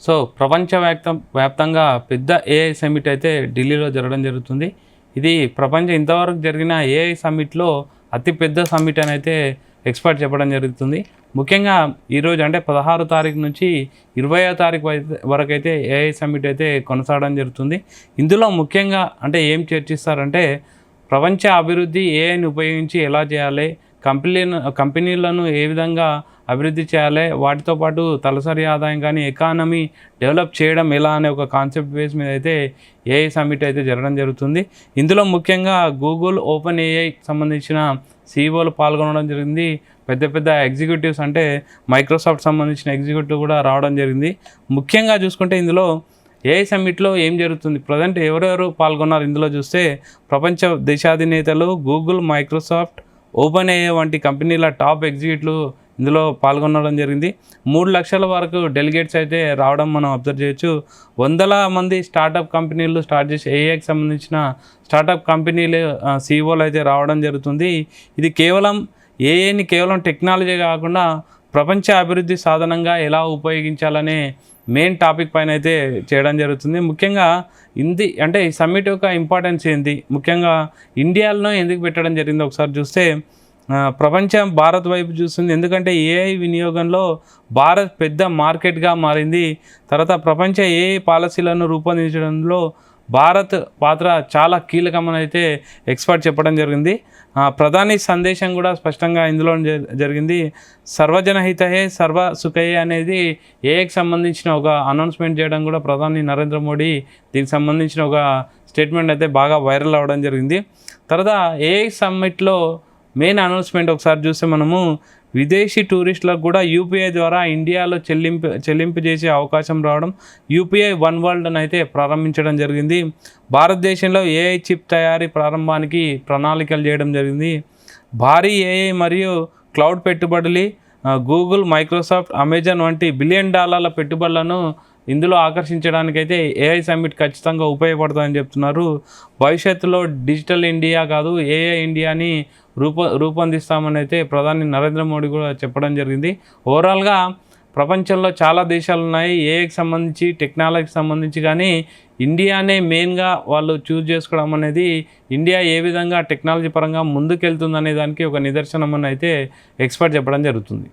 So వ్యాప్తంగా పెద్ద AI summit అయితే ఢిల్లీలో జరగడం జరుగుతుంది. ఇది ఇంతవరకు జరిగిన ఏఐ సమ్మిట్లో అతిపెద్ద సమ్మిట్ అని అయితే ఎక్స్పర్ట్ చెప్పడం జరుగుతుంది. ముఖ్యంగా ఈరోజు అంటే 16 తారీఖు నుంచి 20వ తారీఖు వరకు అయితే ఏఐ సమ్మిట్ అయితే కొనసాగడం జరుగుతుంది. ఇందులో ముఖ్యంగా అంటే ఏం చర్చిస్తారంటే ప్రపంచ అభివృద్ధి ఏఐని ఉపయోగించి ఎలా చేయాలి, కంపెనీలను ఏ విధంగా అభివృద్ధి చేయాలి, వాటితో పాటు తలసరి ఆదాయం కానీ ఎకానమీ డెవలప్ చేయడం ఎలా అనే ఒక కాన్సెప్ట్ బేస్ మీద అయితే ఏఐ సమ్మిట్ అయితే జరగడం జరుగుతుంది. ఇందులో ముఖ్యంగా గూగుల్, ఓపెన్ ఏఐకి సంబంధించిన సీఈఓలు పాల్గొనడం జరిగింది. పెద్ద ఎగ్జిక్యూటివ్స్ అంటే మైక్రోసాఫ్ట్ సంబంధించిన ఎగ్జిక్యూటివ్ కూడా రావడం జరిగింది. ముఖ్యంగా చూసుకుంటే ఇందులో ఏఐ సమ్మిట్లో ఏం జరుగుతుంది, ప్రజెంట్ ఎవరెవరు పాల్గొన్నారు ఇందులో చూస్తే ప్రపంచ దేశాధినేతలు గూగుల్, మైక్రోసాఫ్ట్, ఓపెన్ ఏఐ వంటి కంపెనీల టాప్ ఎగ్జిక్యూటివ్లు ఇందులో పాల్గొనడం జరిగింది. 3 లక్షల వరకు డెలిగేట్స్ అయితే రావడం మనం అబ్జర్వ్ చేయొచ్చు. వందల మంది స్టార్టప్ కంపెనీలు స్టార్ట్ చేసి ఏఐకి సంబంధించిన స్టార్టప్ కంపెనీలు సీఈఓలు అయితే రావడం జరుగుతుంది. ఇది ఏఐని కేవలం టెక్నాలజీ కాకుండా ప్రపంచ అభివృద్ధి సాధనంగా ఎలా ఉపయోగించాలనే మెయిన్ టాపిక్ పైన అయితే చేయడం జరుగుతుంది. ముఖ్యంగా ఈ సమ్మిట్ యొక్క ఇంపార్టెన్స్ ఏంటి, ముఖ్యంగా ఇండియాలో ఎందుకు పెట్టడం జరిగిందో ఒకసారి చూస్తే ప్రపంచం భారత్ వైపు చూస్తుంది. ఎందుకంటే ఏఐ వినియోగంలో భారత్ పెద్ద మార్కెట్గా మారింది. తర్వాత ప్రపంచ ఏఐ పాలసీలను రూపొందించడంలో భారత్ పాత్ర చాలా కీలకమని అయితే ఎక్స్పర్ట్ చెప్పడం జరిగింది. ప్రధాని సందేశం కూడా స్పష్టంగా ఇందులో జరిగింది. సర్వజనహితయే సర్వ సుఖయే అనేది ఏఐకి సంబంధించిన ఒక అనౌన్స్మెంట్ చేయడం కూడా ప్రధాని నరేంద్ర మోడీ దీనికి సంబంధించిన ఒక స్టేట్మెంట్ అయితే బాగా వైరల్ అవ్వడం జరిగింది. తర్వాత ఏఐ సమ్మిట్లో మెయిన్ అనౌన్స్మెంట్ ఒకసారి చూస్తే మనము విదేశీ టూరిస్టులకు కూడా యూపీఐ ద్వారా ఇండియాలో చెల్లింపు చేసే అవకాశం రావడం, యూపీఐ వన్ వరల్డ్ అని అయితే ప్రారంభించడం జరిగింది. భారతదేశంలో ఏఐ చిప్ తయారీ ప్రారంభానికి ప్రణాళికలు చేయడం జరిగింది. భారీ ఏఐ మరియు క్లౌడ్ పెట్టుబడులు గూగుల్, మైక్రోసాఫ్ట్, అమెజాన్ వంటి $1 బిలియన్ పెట్టుబడులను ఇందులో ఆకర్షించడానికైతే ఏఐ సమ్మిట్ ఖచ్చితంగా ఉపయోగపడుతుందని చెప్తున్నారు. భవిష్యత్తులో డిజిటల్ ఇండియా కాదు ఏఐ ఇండియాని రూపొందిస్తామని అయితే ప్రధాని నరేంద్ర మోడీ కూడా చెప్పడం జరిగింది. ఓవరాల్గా ప్రపంచంలో చాలా దేశాలు ఉన్నాయి ఏఐకి సంబంధించి, టెక్నాలజీకి సంబంధించి, కానీ ఇండియానే మెయిన్గా వాళ్ళు చూజ్ చేసుకోవడం అనేది ఇండియా ఏ విధంగా టెక్నాలజీ పరంగా ముందుకెళ్తుందనే దానికి ఒక నిదర్శనం అని అయితే ఎక్స్పర్ట్ చెప్పడం జరుగుతుంది.